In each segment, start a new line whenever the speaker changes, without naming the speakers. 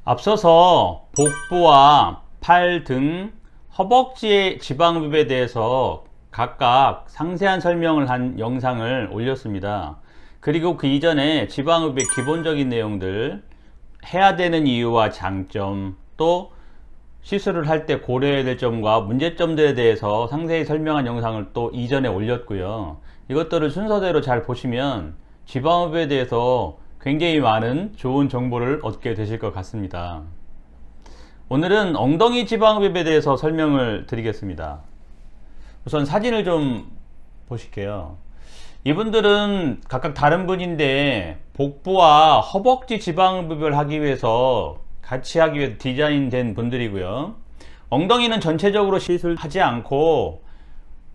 앞서서 복부와 팔 등 허벅지의 지방흡입에 대해서 각각 상세한 설명을 한 영상을 올렸습니다. 그리고 그 이전에 지방흡입의 기본적인 내용들, 해야 되는 이유와 장점, 또 시술을 할 때 고려해야 될 점과 문제점들에 대해서 상세히 설명한 영상을 또 이전에 올렸고요. 이것들을 순서대로 잘 보시면 지방흡입에 대해서 굉장히 많은 좋은 정보를 얻게 되실 것 같습니다. 오늘은 엉덩이 지방흡입에 대해서 설명을 드리겠습니다. 우선 사진을 좀 보실게요. 이분들은 각각 다른 분인데 복부와 허벅지 지방흡입을 하기 위해서 같이 하기 위해 디자인된 분들이고요. 엉덩이는 전체적으로 시술하지 않고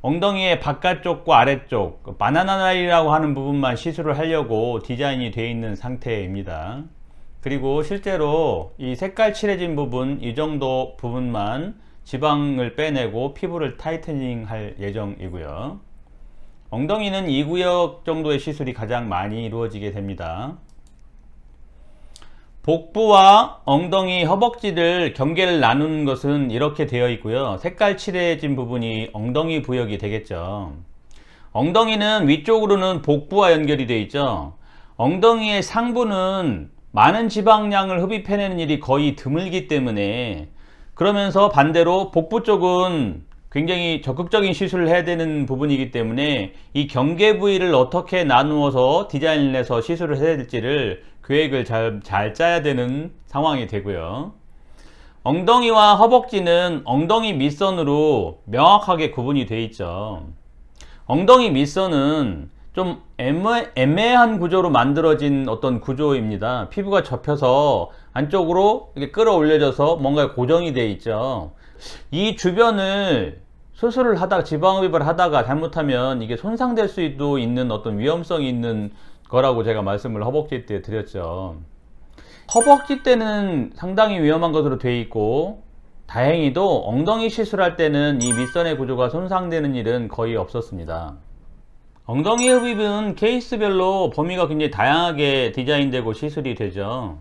엉덩이의 바깥쪽과 아래쪽, 바나나 라인이라고 하는 부분만 시술을 하려고 디자인이 되어 있는 상태입니다. 그리고 실제로 이 색깔 칠해진 부분, 이 정도 부분만 지방을 빼내고 피부를 타이트닝 할 예정이고요. 엉덩이는 2구역 정도의 시술이 가장 많이 이루어지게 됩니다. 복부와 엉덩이, 허벅지를 경계를 나누는 것은 이렇게 되어 있고요. 색깔 칠해진 부분이 엉덩이 부역이 되겠죠. 엉덩이는 위쪽으로는 복부와 연결이 되어 있죠. 엉덩이의 상부는 많은 지방량을 흡입해내는 일이 거의 드물기 때문에, 그러면서 반대로 복부 쪽은 굉장히 적극적인 시술을 해야 되는 부분이기 때문에 이 경계 부위를 어떻게 나누어서 디자인을 해서 시술을 해야 될지를 계획을 잘 짜야 되는 상황이 되고요. 엉덩이와 허벅지는 엉덩이 밑선으로 명확하게 구분이 되어 있죠. 엉덩이 밑선은 좀 애매한 구조로 만들어진 어떤 구조입니다. 피부가 접혀서 안쪽으로 이렇게 끌어올려져서 뭔가 고정이 되어 있죠. 이 주변을 수술을 하다가 지방흡입을 하다가 잘못하면 이게 손상될 수도 있는 어떤 위험성이 있는 거라고 제가 말씀을 허벅지 때 드렸죠. 허벅지 때는 상당히 위험한 것으로 되어 있고, 다행히도 엉덩이 시술할 때는 이 밑선의 구조가 손상되는 일은 거의 없었습니다. 엉덩이 흡입은 케이스별로 범위가 굉장히 다양하게 디자인되고 시술이 되죠.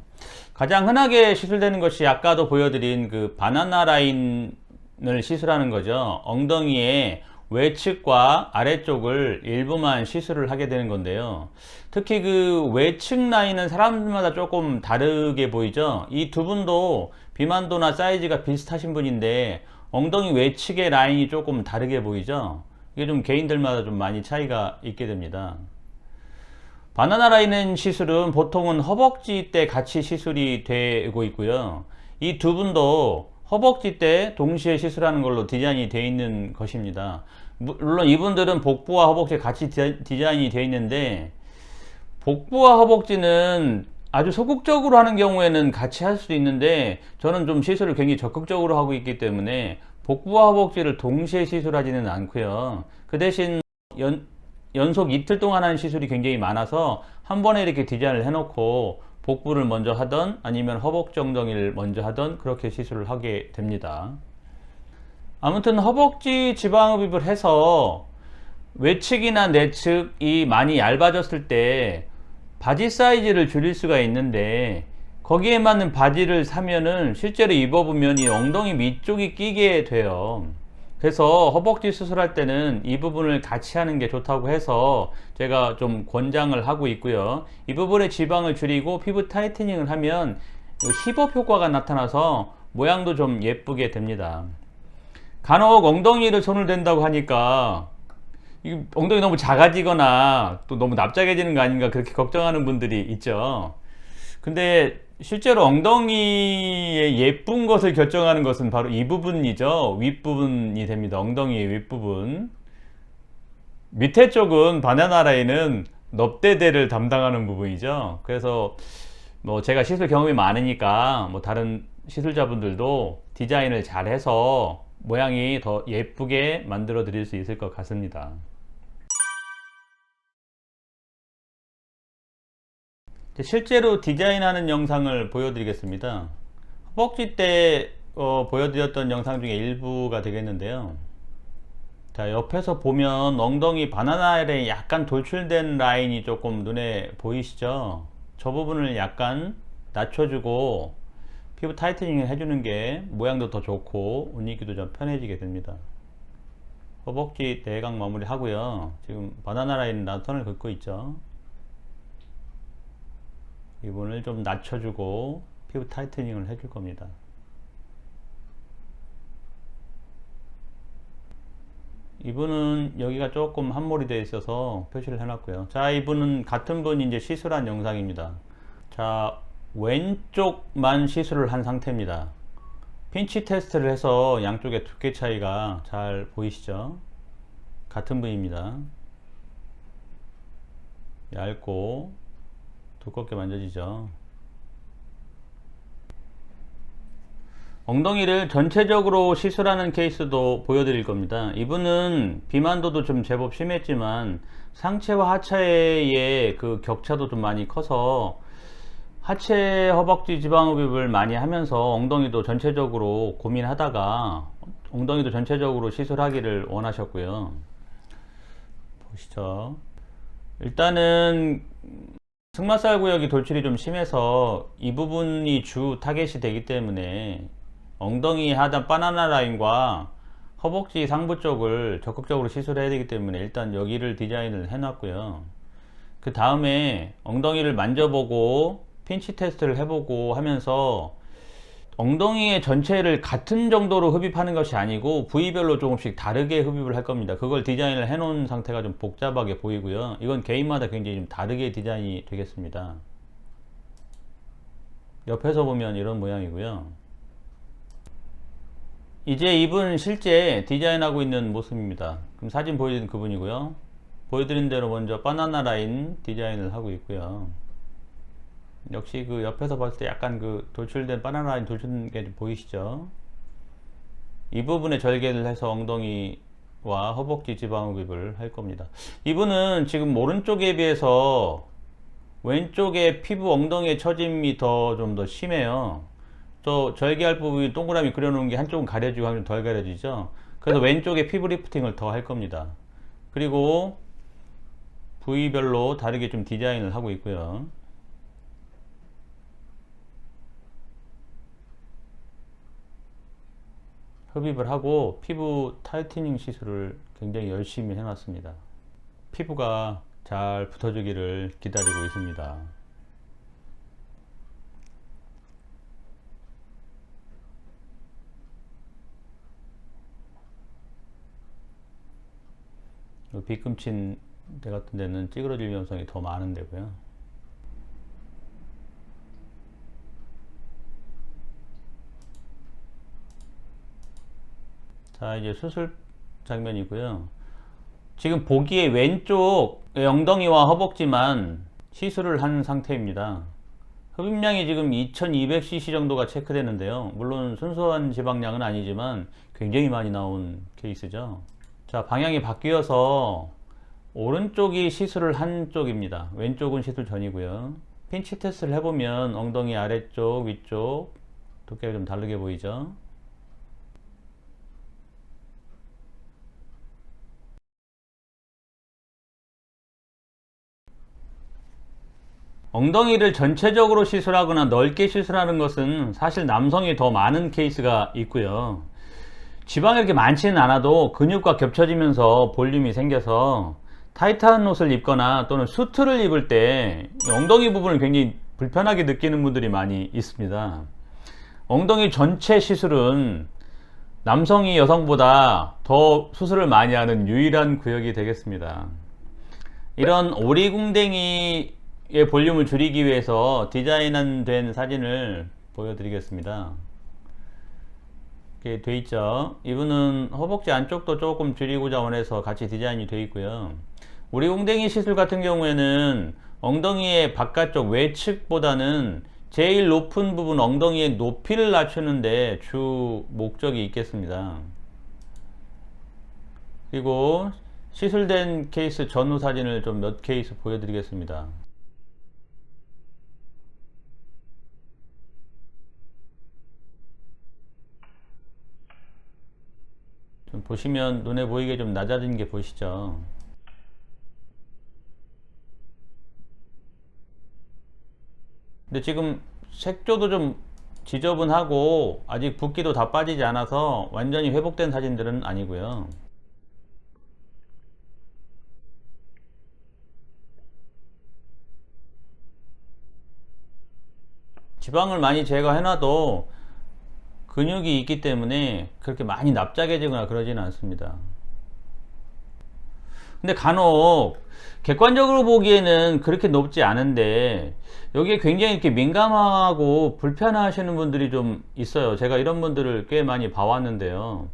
가장 흔하게 시술되는 것이 아까도 보여드린 그 바나나 라인을 시술하는 거죠. 엉덩이의 외측과 아래쪽을 일부만 시술을 하게 되는 건데요. 특히 그 외측 라인은 사람들마다 조금 다르게 보이죠. 이 두 분도 비만도나 사이즈가 비슷하신 분인데 엉덩이 외측의 라인이 조금 다르게 보이죠. 이게 좀 개인들마다 좀 많이 차이가 있게 됩니다. 바나나 라인 시술은 보통은 허벅지 때 같이 시술이 되고 있고요. 이 두 분도 허벅지 때 동시에 시술하는 걸로 디자인이 되어 있는 것입니다. 물론 이분들은 복부와 허벅지 같이 디자인이 되어 있는데, 복부와 허벅지는 아주 소극적으로 하는 경우에는 같이 할 수도 있는데, 저는 좀 시술을 굉장히 적극적으로 하고 있기 때문에 복부와 허벅지를 동시에 시술하지는 않고요. 그 대신 연속 이틀 동안 하는 시술이 굉장히 많아서 한 번에 이렇게 디자인을 해놓고 복부를 먼저 하던 아니면 허벅지 엉덩이를 먼저 하던 그렇게 시술을 하게 됩니다. 아무튼 허벅지 지방흡입을 해서 외측이나 내측이 많이 얇아졌을 때 바지 사이즈를 줄일 수가 있는데, 거기에 맞는 바지를 사면은 실제로 입어보면 이 엉덩이 밑쪽이 끼게 돼요. 그래서 허벅지 수술할 때는 이 부분을 같이 하는 게 좋다고 해서 제가 좀 권장을 하고 있고요. 이 부분의 지방을 줄이고 피부 타이트닝을 하면 힙업 효과가 나타나서 모양도 좀 예쁘게 됩니다. 간혹 엉덩이를 손을 댄다고 하니까 엉덩이 너무 작아지거나 또 너무 납작해지는 거 아닌가 그렇게 걱정하는 분들이 있죠. 근데 실제로 엉덩이의 예쁜 것을 결정하는 것은 바로 이 부분이죠. 윗부분이 됩니다. 엉덩이의 윗부분. 밑에 쪽은 바나나 라인은 넙대대를 담당하는 부분이죠. 그래서 뭐 제가 시술 경험이 많으니까 뭐 다른 시술자분들도 디자인을 잘 해서 모양이 더 예쁘게 만들어 드릴 수 있을 것 같습니다. 실제로 디자인하는 영상을 보여드리겠습니다. 허벅지 때 보여드렸던 영상 중에 일부가 되겠는데요. 자, 옆에서 보면 엉덩이 바나나에 약간 돌출된 라인이 조금 눈에 보이시죠? 저 부분을 약간 낮춰주고 피부 타이트닝을 해주는 게 모양도 더 좋고 옷 입기도 좀 편해지게 됩니다. 허벅지 대강 마무리 하고요. 지금 바나나 라인 나선을 긋고 있죠. 이 부분을 좀 낮춰주고 피부 타이트닝을 해줄 겁니다. 이분은 여기가 조금 함몰이 되어 있어서 표시를 해놨고요. 자, 이분은 같은 분이 이제 시술한 영상입니다. 자, 왼쪽만 시술을 한 상태입니다. 핀치 테스트를 해서 양쪽의 두께 차이가 잘 보이시죠? 같은 분입니다. 얇고 두껍게 만져지죠. 엉덩이를 전체적으로 시술하는 케이스도 보여드릴 겁니다. 이분은 비만도도 좀 제법 심했지만 상체와 하체의 그 격차도 좀 많이 커서 하체 허벅지 지방흡입을 많이 하면서 엉덩이도 전체적으로 고민하다가 엉덩이도 전체적으로 시술하기를 원하셨고요. 보시죠. 일단은 승마살 구역이 돌출이 좀 심해서 이 부분이 주 타겟이 되기 때문에 엉덩이 하단 바나나 라인과 허벅지 상부 쪽을 적극적으로 시술해야 되기 때문에 일단 여기를 디자인을 해 놨고요. 그 다음에 엉덩이를 만져보고 핀치 테스트를 해보고 하면서 엉덩이의 전체를 같은 정도로 흡입하는 것이 아니고 부위별로 조금씩 다르게 흡입을 할 겁니다. 그걸 디자인을 해 놓은 상태가 좀 복잡하게 보이고요. 이건 개인마다 굉장히 좀 다르게 디자인이 되겠습니다. 옆에서 보면 이런 모양이고요. 이제 이분 실제 디자인하고 있는 모습입니다. 그럼 사진 보여드린 그분이고요. 보여드린 대로 먼저 바나나 라인 디자인을 하고 있고요. 역시 그 옆에서 봤을 때 약간 그 돌출된 바나나 라인 돌출된 게 좀 보이시죠? 이 부분에 절개를 해서 엉덩이와 허벅지 지방 흡입을 할 겁니다. 이분은 지금 오른쪽에 비해서 왼쪽에 피부 엉덩이의 처짐이 좀 더 심해요. 또 절개할 부분이 동그라미 그려놓은 게 한쪽은 가려지고 한쪽은 덜 가려지죠. 그래서 왼쪽에 피부 리프팅을 더 할 겁니다. 그리고 부위별로 다르게 좀 디자인을 하고 있고요. 흡입을 하고 피부 타이트닝 시술을 굉장히 열심히 해놨습니다. 피부가 잘 붙어주기를 기다리고 있습니다. 빗금친 데 같은 데는 찌그러질 위험성이 더 많은 데고요. 자, 이제 수술 장면이고요. 지금 보기에 왼쪽 엉덩이와 허벅지만 시술을 한 상태입니다. 흡입량이 지금 2200cc 정도가 체크되는데요. 물론 순수한 지방량은 아니지만 굉장히 많이 나온 케이스죠. 자, 방향이 바뀌어서 오른쪽이 시술을 한 쪽입니다. 왼쪽은 시술 전이고요. 핀치 테스트를 해보면 엉덩이 아래쪽, 위쪽 두께가 좀 다르게 보이죠. 엉덩이를 전체적으로 시술하거나 넓게 시술하는 것은 사실 남성이 더 많은 케이스가 있고요. 지방이 이렇게 많지는 않아도 근육과 겹쳐지면서 볼륨이 생겨서 타이트한 옷을 입거나 또는 수트를 입을 때 엉덩이 부분을 굉장히 불편하게 느끼는 분들이 많이 있습니다. 엉덩이 전체 시술은 남성이 여성보다 더 수술을 많이 하는 유일한 구역이 되겠습니다. 이런 오리궁뎅이의 볼륨을 줄이기 위해서 디자인된 사진을 보여드리겠습니다. 이렇게 돼 있죠. 이분은 허벅지 안쪽도 조금 줄이고자 원해서 같이 디자인이 되어 있고요. 우리 웅덩이 시술 같은 경우에는 엉덩이의 바깥쪽 외측보다는 제일 높은 부분 엉덩이의 높이를 낮추는데 주 목적이 있겠습니다. 그리고 시술된 케이스 전후 사진을 좀 몇 케이스 보여드리겠습니다. 좀 보시면 눈에 보이게 좀 낮아진 게 보이시죠? 근데 지금 색조도 좀 지저분하고 아직 붓기도 다 빠지지 않아서 완전히 회복된 사진들은 아니고요. 지방을 많이 제거해놔도 근육이 있기 때문에 그렇게 많이 납작해지거나 그러지는 않습니다. 근데 간혹 객관적으로 보기에는 그렇게 높지 않은데 여기에 굉장히 이렇게 민감하고 불편하시는 분들이 좀 있어요. 제가 이런 분들을 꽤 많이 봐왔는데요.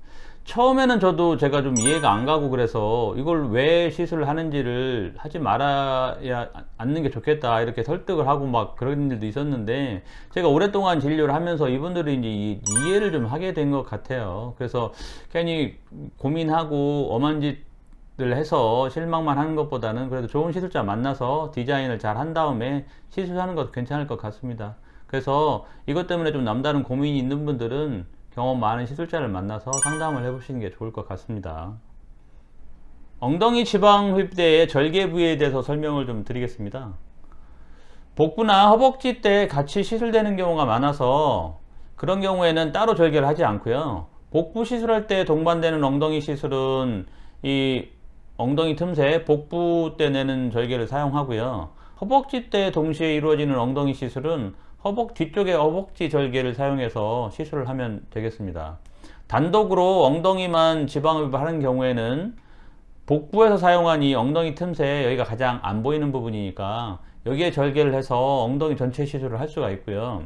처음에는 저도 제가 좀 이해가 안 가고 그래서 이걸 왜 시술을 하는지를 하지 말아야 않는 게 좋겠다 이렇게 설득을 하고 막 그런 일도 있었는데 제가 오랫동안 진료를 하면서 이분들이 이제 이해를 좀 하게 된 것 같아요. 그래서 괜히 고민하고 엄한 짓을 해서 실망만 하는 것보다는 그래도 좋은 시술자 만나서 디자인을 잘 한 다음에 시술하는 것도 괜찮을 것 같습니다. 그래서 이것 때문에 좀 남다른 고민이 있는 분들은 경험 많은 시술자를 만나서 상담을 해보시는 게 좋을 것 같습니다. 엉덩이 지방 흡입대의 절개 부위에 대해서 설명을 좀 드리겠습니다. 복부나 허벅지 때 같이 시술되는 경우가 많아서 그런 경우에는 따로 절개를 하지 않고요. 복부 시술할 때 동반되는 엉덩이 시술은 이 엉덩이 틈새 복부 때 내는 절개를 사용하고요. 허벅지 때 동시에 이루어지는 엉덩이 시술은 뒤쪽의 허벅지 절개를 사용해서 시술을 하면 되겠습니다. 단독으로 엉덩이만 지방흡입을 하는 경우에는 복부에서 사용한 이 엉덩이 틈새 여기가 가장 안 보이는 부분이니까 여기에 절개를 해서 엉덩이 전체 시술을 할 수가 있고요.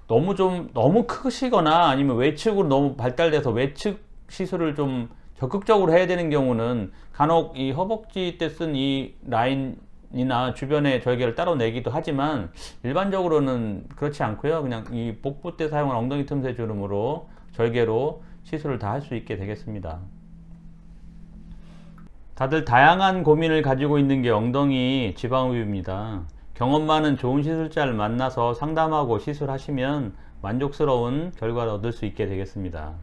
너무 크시거나 아니면 외측으로 너무 발달돼서 외측 시술을 좀 적극적으로 해야 되는 경우는 간혹 이 허벅지 때 쓴 이 라인이나 주변의 절개를 따로 내기도 하지만 일반적으로는 그렇지 않고요. 그냥 이 복부 때 사용한 엉덩이 틈새 주름으로 절개로 시술을 다 할 수 있게 되겠습니다. 다들 다양한 고민을 가지고 있는 게 엉덩이 지방흡입입니다. 경험 많은 좋은 시술자를 만나서 상담하고 시술하시면 만족스러운 결과를 얻을 수 있게 되겠습니다.